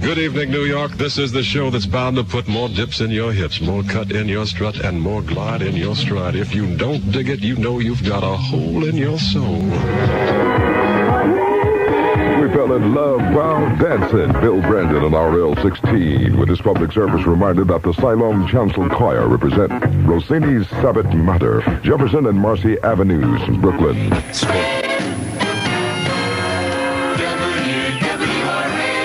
Good evening, New York. This is the show that's bound to put more dips in your hips, more cut in your strut, and more glide in your stride. If you don't dig it, you know you've got a hole in your soul. We fell in love while dancing. Bill Brandon on RL16 with this public service reminder that the Siloam Chancel Choir represent Rossini's Sabbath Mater, Jefferson and Marcy Avenues, Brooklyn.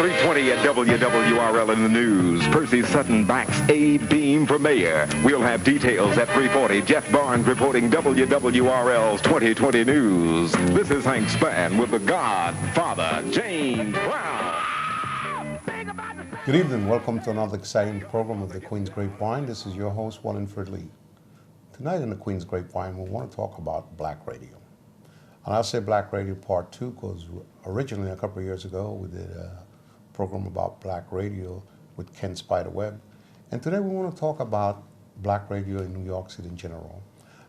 320 at WWRL in the news. Percy Sutton backs a beam for mayor. We'll have details at 3:40. Jeff Barnes reporting WWRL's 2020 news. This is Hank Spann with the Godfather, James Brown. Good evening. Welcome to another exciting program of the Queen's Grapevine. This is your host, Wallingford Lee. Tonight in the Queen's Grapevine, we want to talk about black radio. And I'll say black radio part 2 because originally a couple of years ago we did a program about black radio with Ken Spiderweb. And today we want to talk about black radio in New York City in general.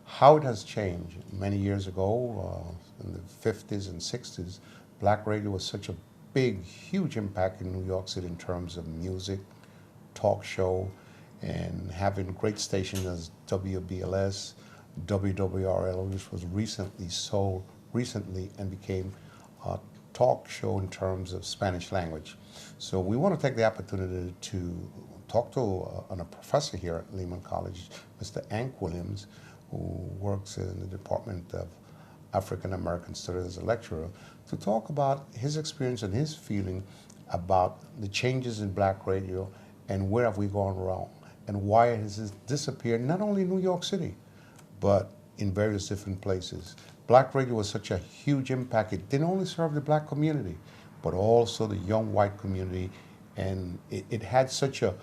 How it has changed. Many years ago, in the 50s and 60s, black radio was such a big, huge impact in New York City in terms of music, talk show, and having great stations as WBLS, WWRL, which was recently and became a talk show in terms of Spanish language. So we want to take the opportunity to talk to a professor here at Lehman College, Mr. Hank Williams, who works in the Department of African American Studies as a lecturer, to talk about his experience and his feeling about the changes in black radio and where have we gone wrong and why has it disappeared, not only in New York City, but in various different places. Black radio was such a huge impact. It didn't only serve the black community, but also the young white community, and it had such a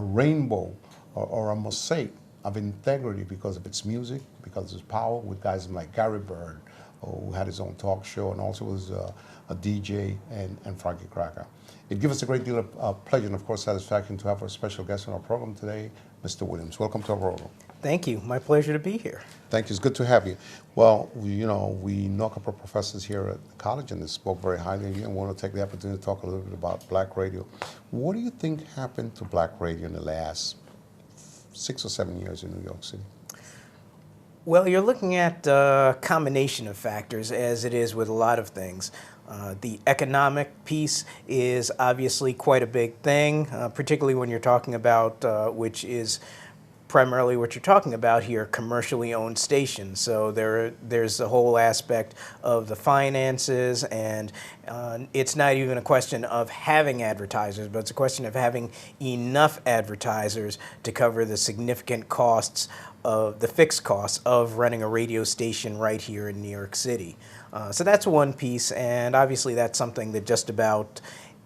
rainbow or a mosaic of integrity because of its music, because of its power, with guys like Gary Bird, who had his own talk show and also was a DJ, and Frankie Cracker. It gives us a great deal of pleasure and, of course, satisfaction to have our special guest on our program today, Mr. Williams. Welcome to our program. Thank you. My pleasure to be here. Thank you. It's good to have you. Well, we know a couple of professors here at the college and they spoke very highly of you and want to take the opportunity to talk a little bit about black radio. What do you think happened to black radio in the last 6 or 7 years in New York City? Well, you're looking at a combination of factors, as it is with a lot of things. The economic piece is obviously quite a big thing, particularly when you're talking about, which is primarily what you're talking about here, commercially owned stations. So there's the whole aspect of the finances, and it's not even a question of having advertisers, but it's a question of having enough advertisers to cover the significant costs of the fixed costs of running a radio station right here in New York City. So that's one piece, and obviously that's something that just about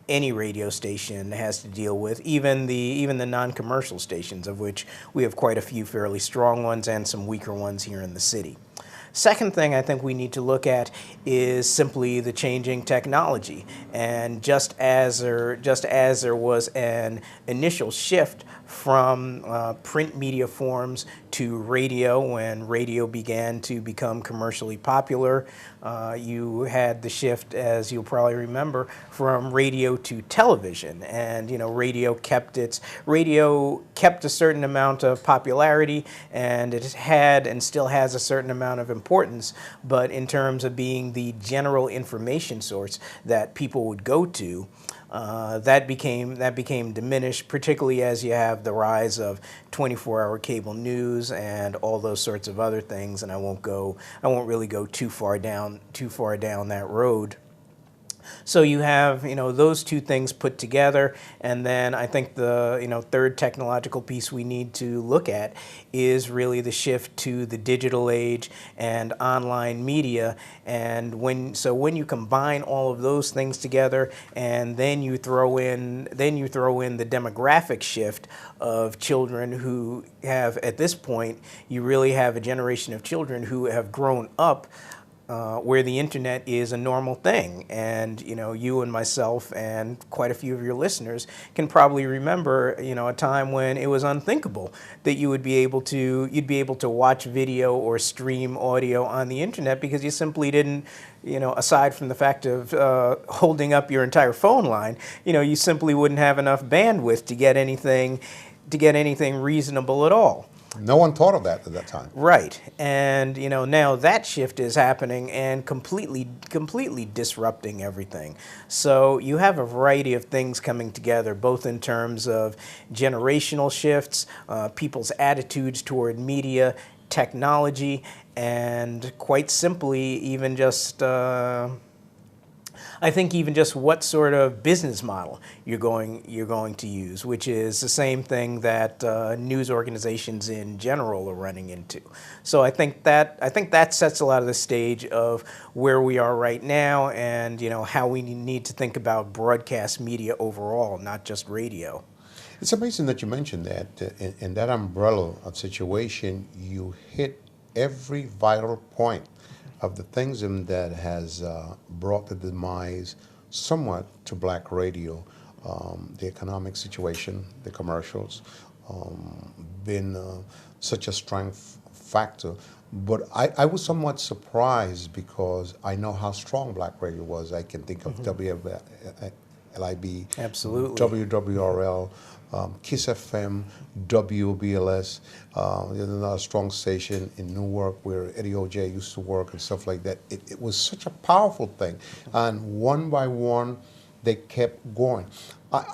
any radio station has to deal with, even the non-commercial stations, of which we have quite a few fairly strong ones and some weaker ones here in the city. Second thing I think we need to look at is simply the changing technology. And just as there was an initial shift from print media forms to radio when radio began to become commercially popular, you had the shift, as you'll probably remember, from radio to television. And radio kept a certain amount of popularity, and it had and still has a certain amount of importance, but in terms of being the general information source that people would go to, that became diminished, particularly as you have the rise of 24-hour cable news and all those sorts of other things. And I won't really go too far down that road. So you have, those two things put together, and then I think the, third technological piece we need to look at is really the shift to the digital age and online media. And when you combine all of those things together, and then you throw in the demographic shift of children who have, at this point, you really have a generation of children who have grown up internet is a normal thing. And you and myself and quite a few of your listeners can probably remember a time when it was unthinkable that you'd be able to watch video or stream audio on the internet, because you simply didn't, aside from the fact of holding up your entire phone line, you simply wouldn't have enough bandwidth to get anything reasonable at all. No one thought of that at that time. Right. And, now that shift is happening and completely disrupting everything. So you have a variety of things coming together, both in terms of generational shifts, people's attitudes toward media, technology, and quite simply, even just I think even just what sort of business model you're going to use, which is the same thing that news organizations in general are running into. So I think that sets a lot of the stage of where we are right now, and how we need to think about broadcast media overall, not just radio. It's amazing that you mentioned that. In that umbrella of situation, you hit every vital point of the things that has brought the demise somewhat to black radio. The economic situation, the commercials, been such a strength factor. But I was somewhat surprised, because I know how strong black radio was. I can think of WBLIB, absolutely, WWRL, KISS FM, WBLS. There's another strong station in Newark where Eddie O.J. used to work and stuff like that. It was such a powerful thing. And one by one, they kept going.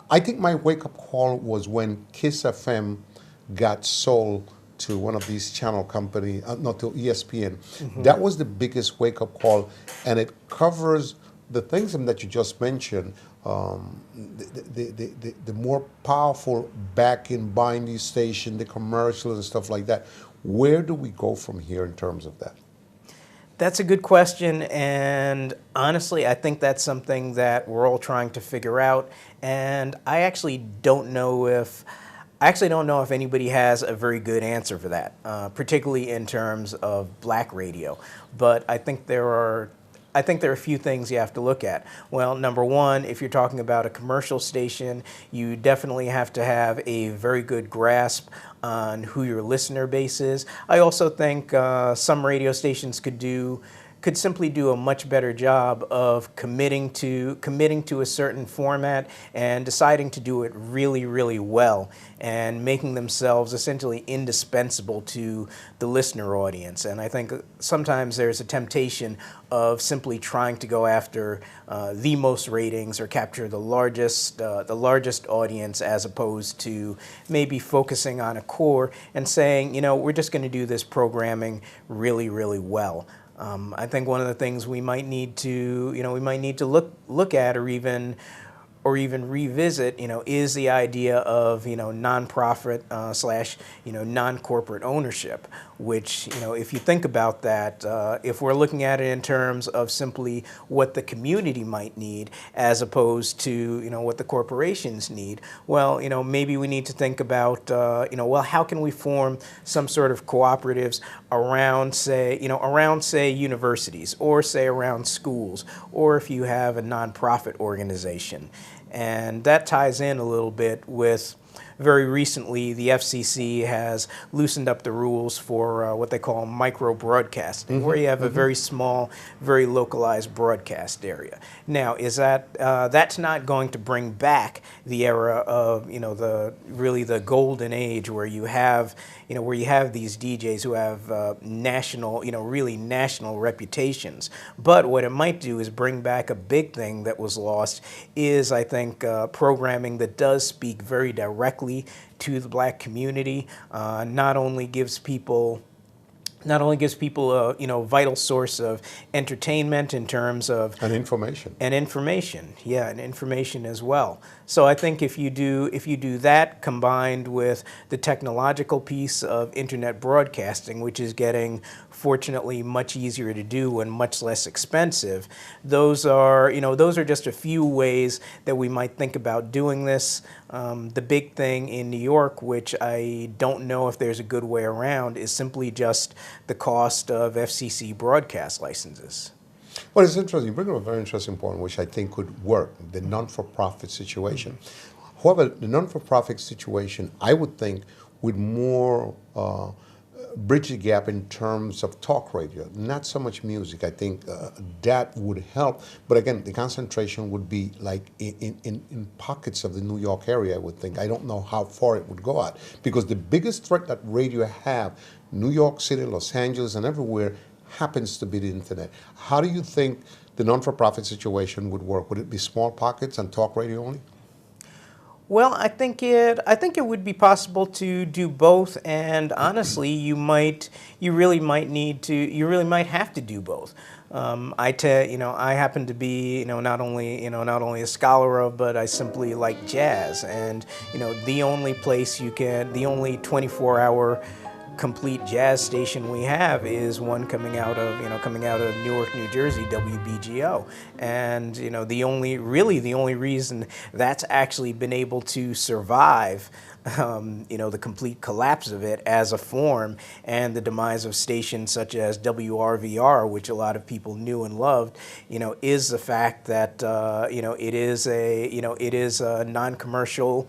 I think my wake-up call was when KISS FM got sold to one of these channel companies, not to ESPN. Mm-hmm. That was the biggest wake-up call, and it covers the things that you just mentioned. The more powerful back in buying these stations, the commercials and stuff like that. Where do we go from here in terms of that? That's a good question, and honestly, I think that's something that we're all trying to figure out. And I actually don't know if anybody has a very good answer for that, particularly in terms of black radio. But I think there are a few things you have to look at. Well, number one, if you're talking about a commercial station, you definitely have to have a very good grasp on who your listener base is. I also think some radio stations could simply do a much better job of committing to a certain format and deciding to do it really, really well, and making themselves essentially indispensable to the listener audience. And I think sometimes there's a temptation of simply trying to go after the most ratings or capture the largest audience, as opposed to maybe focusing on a core and saying, we're just going to do this programming really, really well. I think one of the things we might need to look at, or even revisit, is the idea of, nonprofit slash, non-corporate ownership, which, if you think about that, if we're looking at it in terms of simply what the community might need as opposed to, what the corporations need, well, maybe we need to think about, well, how can we form some sort of cooperatives around, say, universities, or say around schools, or if you have a nonprofit organization. And that ties in a little bit with, very recently, the FCC has loosened up the rules for what they call micro broadcasting, where you have a very small, very localized broadcast area. Now, is that's not going to bring back the era of the golden age where you have these DJs who have national, really national reputations. But what it might do is bring back a big thing that was lost, is, I think, programming that does speak very directly to the black community. Not only gives people a vital source of entertainment in terms of information as well. So I think if you do that, combined with the technological piece of internet broadcasting, which is getting fortunately much easier to do and much less expensive. Those are just a few ways that we might think about doing this. The big thing in New York, which I don't know if there's a good way around, is simply just the cost of FCC broadcast licenses. Well, it's interesting. You bring up a very interesting point, which I think could work, the non-for-profit situation. However, the non-for-profit situation, I would think, would more bridge the gap in terms of talk radio, not so much music. I think that would help. But again, the concentration would be like in pockets of the New York area, I would think. I don't know how far it would go out. Because the biggest threat that radio have, New York City, Los Angeles, and everywhere, happens to be the internet. How do you think the non-for-profit situation would work? Would it be small pockets and talk radio only? Well, I think it would be possible to do both, and honestly, you really might have to do both. I happen to be, not only a scholar of, but I simply like jazz, and the only 24-hour complete jazz station we have is one coming out of Newark, New Jersey, WBGO, and the only reason that's actually been able to survive the complete collapse of it as a form and the demise of stations such as WRVR, which a lot of people knew and loved, is the fact that it is a non-commercial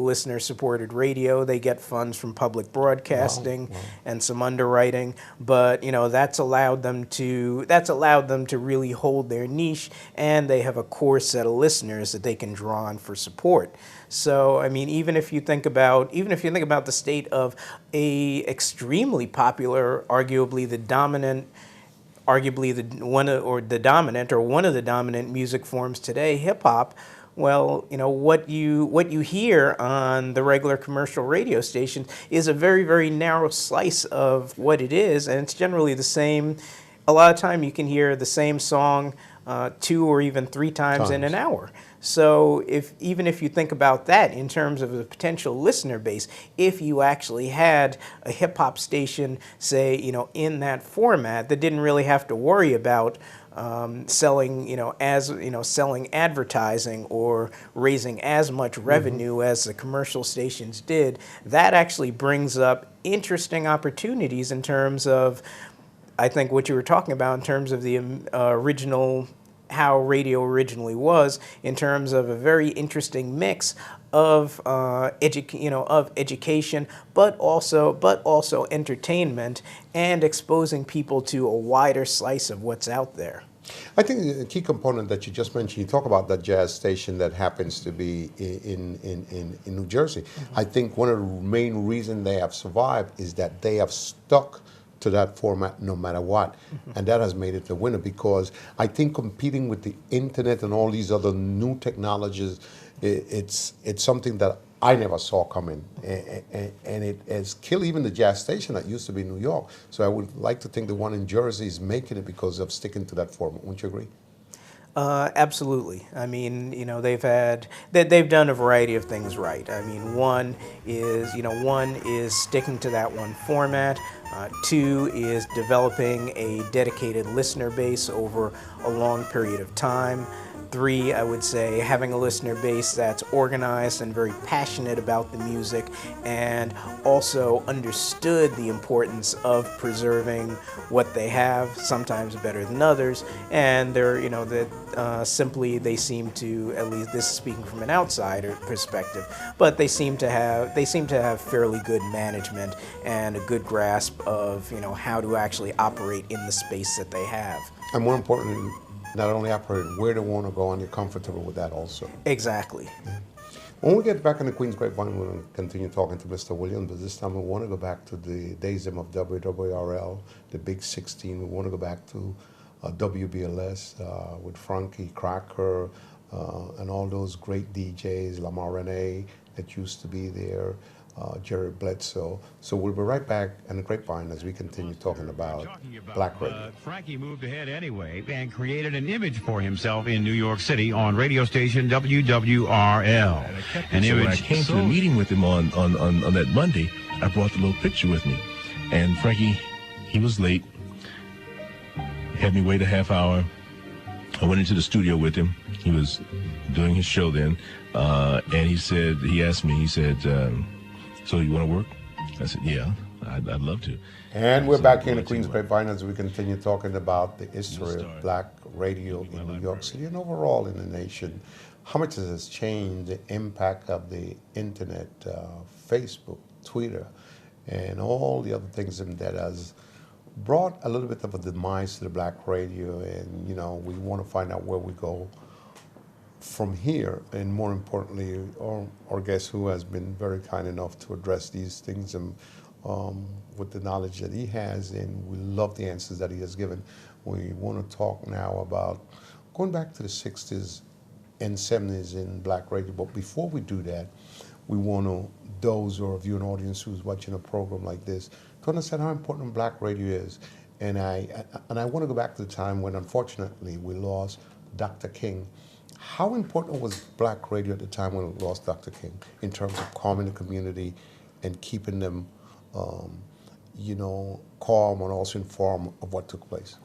listener-supported radio. They get funds from public broadcasting and some underwriting, but that's allowed them to really hold their niche, and they have a core set of listeners that they can draw on for support. So I mean, even if you think about the state of a extremely popular, arguably one of the dominant music forms today, hip hop. Well, what you hear on the regular commercial radio station is a very, very narrow slice of what it is, and it's generally the same. A lot of time you can hear the same song 2 or even 3 times in an hour. So even if you think about that in terms of the potential listener base, if you actually had a hip hop station, say, in that format that didn't really have to worry about selling advertising or raising as much revenue as the commercial stations did, that actually brings up interesting opportunities in terms of, I think, what you were talking about in terms of the original, how radio originally was, in terms of a very interesting mix of education, but also entertainment, and exposing people to a wider slice of what's out there. I think the key component that you just mentioned, you talk about that jazz station that happens to be in New Jersey. I think one of the main reasons they have survived is that they have stuck to that format no matter what, and that has made it the winner, because I think competing with the internet and all these other new technologies, it's something that I never saw coming, and it has killed even the jazz station that used to be in New York. So I would like to think the one in Jersey is making it because of sticking to that format. Wouldn't you agree? Absolutely. I mean, they've done a variety of things right. I mean, one is sticking to that one format. 2 is developing a dedicated listener base over a long period of time. 3, I would say, having a listener base that's organized and very passionate about the music, and also understood the importance of preserving what they have, sometimes better than others. And they seem to, at least this is speaking from an outsider perspective, but they seem to have fairly good management and a good grasp of how to actually operate in the space that they have. And more importantly, not only operate, where they want to go, and you're comfortable with that also. Exactly. Yeah. When we get back in the Queen's Grapevine, we'll continue talking to Mr. Williams, but this time we want to go back to the days of WWRL, the Big 16. We want to go back to WBLS with Frankie Cracker and all those great DJs, Lamar Renee that used to be there, Jerry Bledsoe. So we'll be right back in the Grapevine as we continue talking about Black Radio. Frankie moved ahead anyway and created an image for himself in New York City on radio station WWRL. And so when I came to the meeting with him on that Monday, I brought the little picture with me. And Frankie, he was late, had me wait a half hour. I went into the studio with him. He was doing his show then, and he asked me, so you want to work? I said, yeah, I'd love to. And we're back here in the Queen's Grapevine as we continue talking about the history of black radio in New York City and overall in the nation. How much has this changed, the impact of the internet, Facebook, Twitter, and all the other things that has brought a little bit of a demise to the black radio. And, we want to find out where we go from here. And more importantly, our guest who has been very kind enough to address these things and with the knowledge that he has, and we love the answers that he has given. We want to talk now about going back to the 60s and 70s in black radio. But before we do that, we want to, those or viewing audience who's watching a program like this, to understand how important black radio is. And I want to go back to the time when, unfortunately, we lost Dr. King. How important was black radio at the time when we lost Dr. King in terms of calming the community and keeping them calm and also informed of what took place?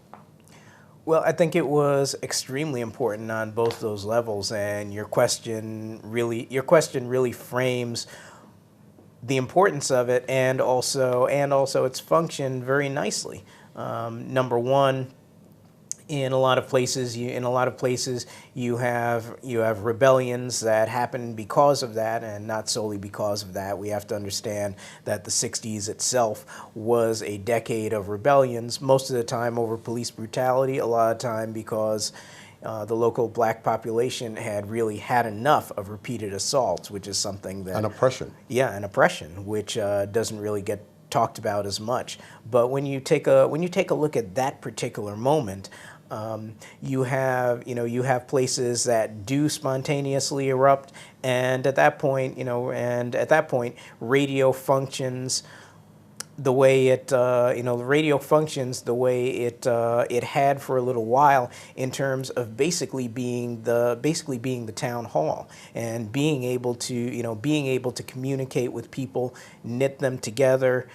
Well, I think it was extremely important on both those levels, and your question really frames the importance of it and also its function very nicely. Number one, in a lot of places you have rebellions that happen because of that, and not solely because of that. We have to understand that the 60s itself was a decade of rebellions, most of the time over police brutality, a lot of time because the local black population had really had enough of repeated assaults, which is something that... An oppression. Yeah, an oppression, which doesn't really get talked about as much. But when you take a look at that particular moment, you have places that do spontaneously erupt, and at that point, radio functions the way it had for a little while, in terms of basically being the town hall and being able to communicate with people, knit them together,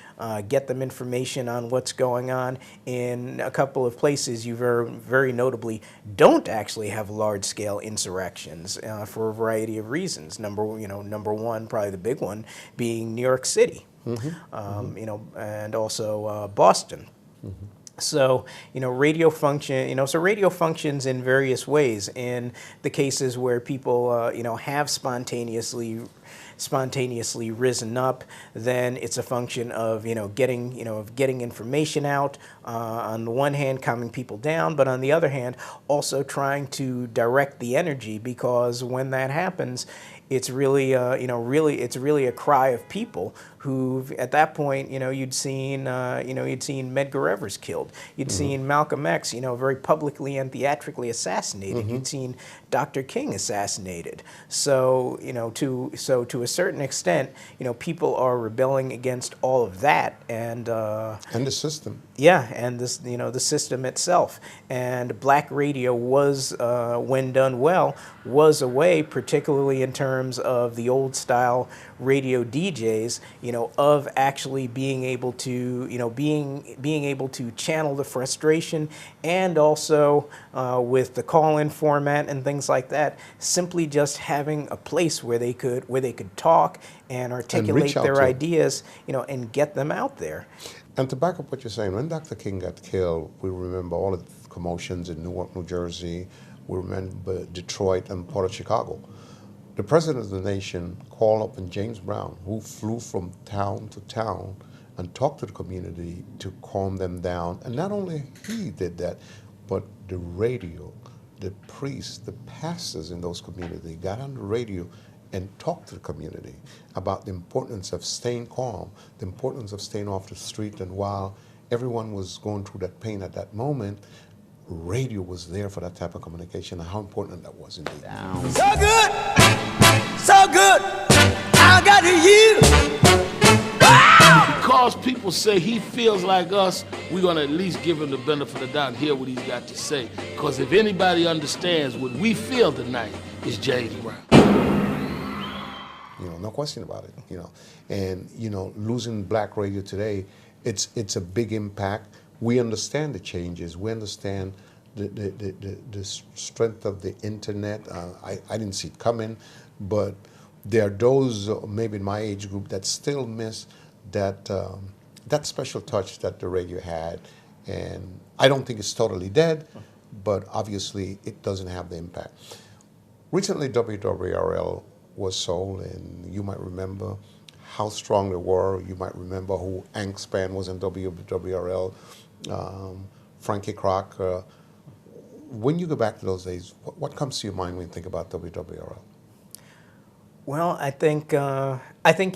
get them information on what's going on. In a couple of places, you very notably don't actually have large-scale insurrections for a variety of reasons. Number one, probably the big one, being New York City. Mm-hmm. And also Boston. Mm-hmm. So, radio functions in various ways. In the cases where people, have spontaneously risen up, then it's a function of, getting information out, on the one hand, calming people down, but on the other hand, also trying to direct the energy, because when that happens, it's really a cry of people who, at that point, you'd seen Medgar Evers killed, you'd mm-hmm. seen Malcolm X, very publicly and theatrically assassinated, mm-hmm. you'd seen Dr. King assassinated. So, to a certain extent, people are rebelling against all of that, and the system. Yeah, and this, the system itself. And black radio was, when done well, was a way, particularly in terms of the old style radio DJs, of actually being able to, being able to channel the frustration, and also with the call-in format and things like that, simply just having a place where they could talk and articulate their ideas, and get them out there. And to back up what you're saying, when Dr. King got killed, we remember all of the commotions in Newark, New Jersey. We remember Detroit and part of Chicago. The president of the nation called up James Brown, who flew from town to town and talked to the community to calm them down. And not only he did that, but the radio, the priests, the pastors in those communities got on the radio and talk to the community about the importance of staying calm, the importance of staying off the street. And while everyone was going through that pain at that moment, radio was there for that type of communication, and how important that was indeed. So good, so good, I got to you. Wow! Because people say he feels like us, we're going to at least give him the benefit of the doubt and hear what he's got to say. Because if anybody understands what we feel tonight, it's James Brown. No question about it, And, losing black radio today, it's a big impact, we understand the changes. We understand the strength of the internet. I didn't see it coming, but there are those maybe in my age group that still miss that that special touch that the radio had. And I don't think it's totally dead, but obviously it doesn't have the impact. Recently, WWRL was sold, and you might remember how strong they were. You might remember who Hank Span was in WWRL, Frankie Crocker. When you go back to those days, what comes to your mind when you think about WWRL? Well, I think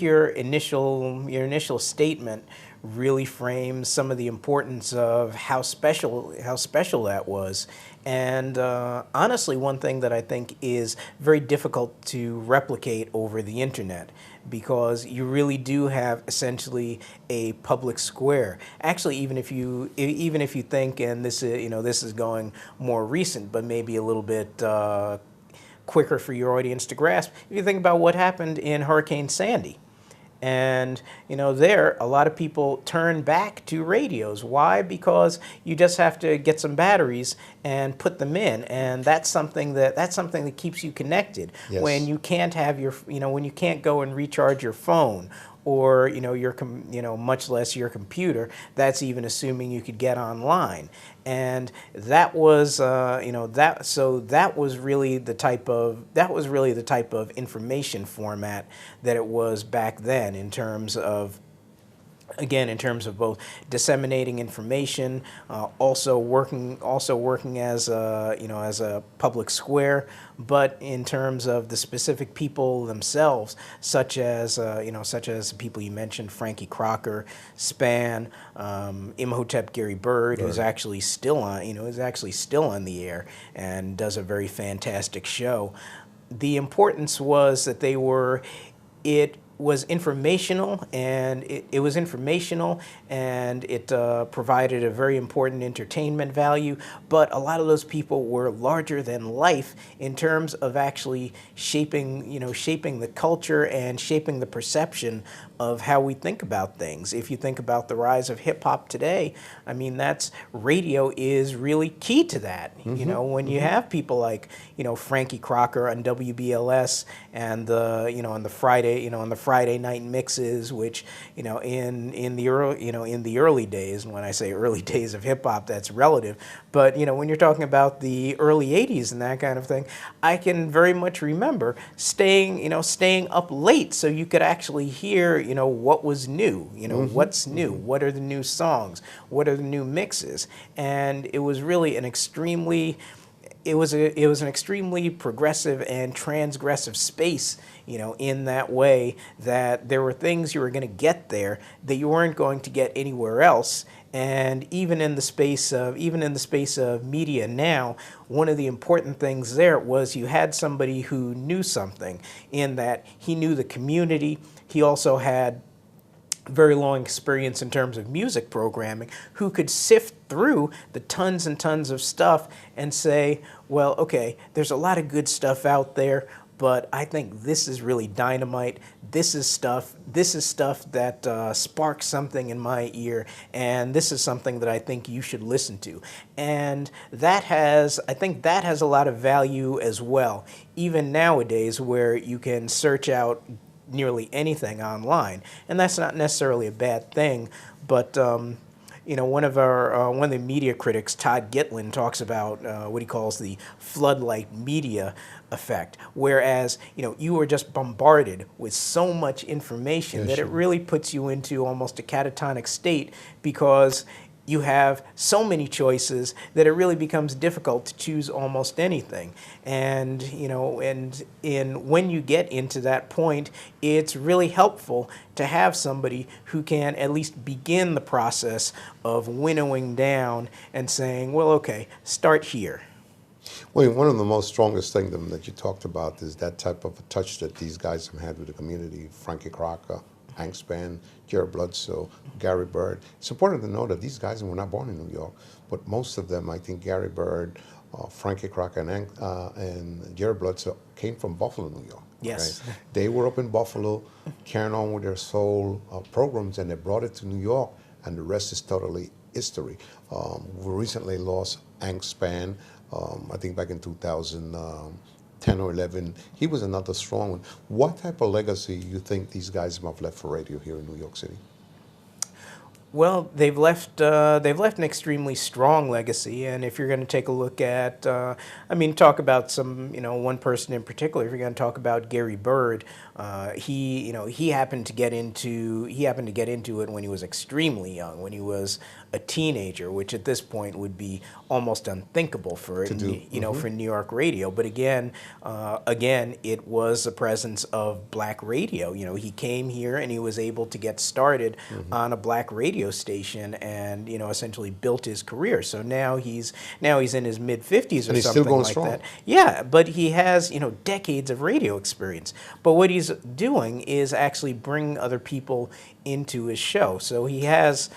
your initial statement really frames some of the importance of how special that was. And honestly, one thing that I think is very difficult to replicate over the internet, because you really do have essentially a public square. Actually, even if you think, and this is going more recent, but maybe a little bit quicker for your audience to grasp, if you think about what happened in Hurricane Sandy. And, there, a lot of people turn back to radios. Why? Because you just have to get some batteries and put them in. And that's something that keeps you connected. Yes. When you can't have when you can't go and recharge your phone, or much less your computer. That's even assuming you could get online. And that was that was really the type of information format that it was back then, in terms of both disseminating information, also working as a public square, but in terms of the specific people themselves, such as the people you mentioned, Frankie Crocker, Span, Imhotep Gary Bird, who's actually still on the air and does a very fantastic show. The importance was that it was informational, and it provided a very important entertainment value, but a lot of those people were larger than life in terms of actually shaping the culture and shaping the perception of how we think about things. If you think about the rise of hip hop today, I mean, radio is really key to that. Mm-hmm. When you have people like, Frankie Crocker on WBLS and the Friday night mixes, which, in the early days, and when I say early days of hip hop, that's relative, but when you're talking about the early 80s and that kind of thing, I can very much remember staying up late so you could actually hear, what was new, mm-hmm. what's new, mm-hmm. what are the new songs, what are the new mixes. And it was really an extremely progressive and transgressive space, in that way, that there were things you were going to get there that you weren't going to get anywhere else. And even in the space of media now, one of the important things there was you had somebody who knew something, in that he knew the community. He also had very long experience in terms of music programming, who could sift through the tons and tons of stuff and say, well, okay, there's a lot of good stuff out there, but I think this is really dynamite. This is stuff that sparks something in my ear, and this is something that I think you should listen to. And I think that has a lot of value as well, even nowadays, where you can search out nearly anything online, and that's not necessarily a bad thing. But one of the media critics, Todd Gitlin, talks about what he calls the floodlight media effect, whereas you are just bombarded with so much information that it really puts you into almost a catatonic state, because you have so many choices that it really becomes difficult to choose almost anything. And when you get into that point, it's really helpful to have somebody who can at least begin the process of winnowing down and saying, well, okay, start here. Well, one of the most strongest things that you talked about is that type of a touch that these guys have had with the community. Frankie Crocker, Hank Span, Jared Bludso, Gary Bird. It's important to know that these guys were not born in New York, but most of them, I think Gary Bird, Frankie Crocker, and Jared Bludso came from Buffalo, New York. Yes. Right? They were up in Buffalo, carrying on with their soul programs, and they brought it to New York, and the rest is totally history. We recently lost Hank Spann, I think back in 2010 or 11. He was another strong one. What type of legacy you think these guys have left for radio here in New York City? Well, they've left an extremely strong legacy, and if you're going to take a look at, talk about some, one person in particular. If you're going to talk about Gary Bird, he happened to get into it when he was extremely young, when he was a teenager, which at this point would be almost unthinkable for for New York radio. But again, it was the presence of black radio. He came here and he was able to get started on a black radio station, and essentially built his career. So now he's in his mid-50s or something like strong. That. Yeah, but he has decades of radio experience. But what he's doing is actually bring other people into his show. So he has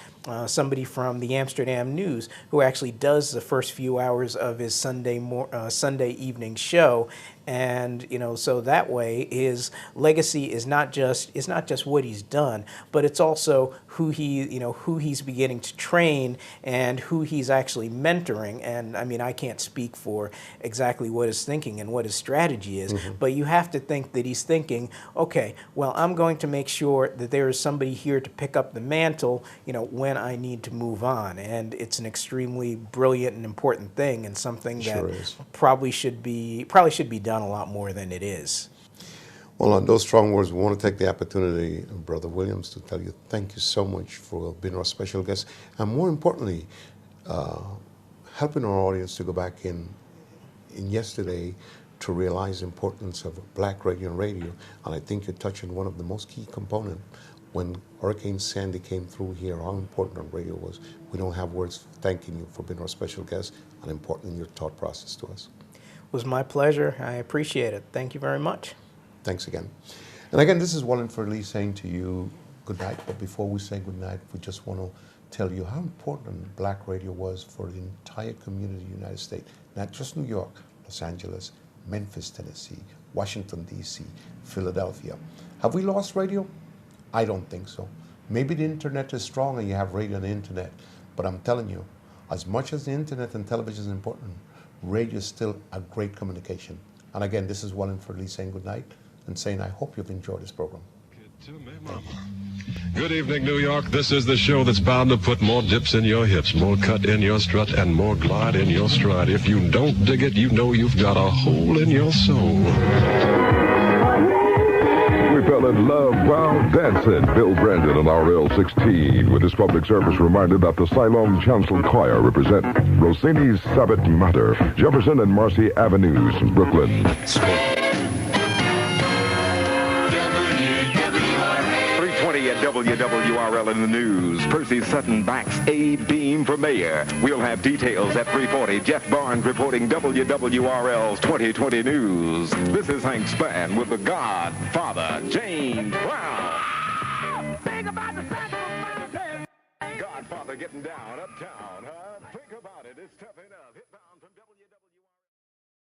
somebody from the Amsterdam News who actually does the first few hours of his Sunday evening show, and so that way his legacy is not just what he's done, but it's also who he's beginning to train and who he's actually mentoring. And I can't speak for exactly what his thinking and what his strategy is, but you have to think that he's thinking, okay, well, I'm going to make sure that there is somebody here to pick up the mantle, when I need to move on. And it's an extremely brilliant and important thing, and something that probably should be done a lot more than it is. Well, on those strong words, we want to take the opportunity, Brother Williams, to tell you thank you so much for being our special guest, and more importantly, helping our audience to go back in yesterday to realize the importance of black radio and radio. And I think you're touching one of the most key components. When Hurricane Sandy came through here, how important our radio was. We don't have words thanking you for being our special guest and important in your thought process to us. It was my pleasure. I appreciate it. Thank you very much. Thanks again. And again, this is Wallingford Lee saying to you good night. But before we say good night, we just want to tell you how important black radio was for the entire community of the United States. Not just New York, Los Angeles, Memphis, Tennessee, Washington, D.C., Philadelphia. Have we lost radio? I don't think so. Maybe the internet is strong and you have radio and the internet, but I'm telling you, as much as the internet and television is important, radio is still a great communication. And again, this is Wallingford Lee saying good night and saying I hope you've enjoyed this program. Good evening, New York. This is the show that's bound to put more dips in your hips, more cut in your strut, and more glide in your stride. If you don't dig it, you've got a hole in your soul. We fell in love while dancing. Bill Brandon on RL16 with this public service reminder that the Siloam Chancel Choir represent Rossini's Sabbath Mater, Jefferson and Marcy Avenues in Brooklyn. 3:20 at WWRL in the news. Percy Sutton backs A-Beam for mayor. We'll have details at 3:40. Jeff Barnes reporting WWRL's 2020 news. This is Hank Spann with the Godfather, James Brown. Think about the Godfather getting down uptown, huh? Think about it. It's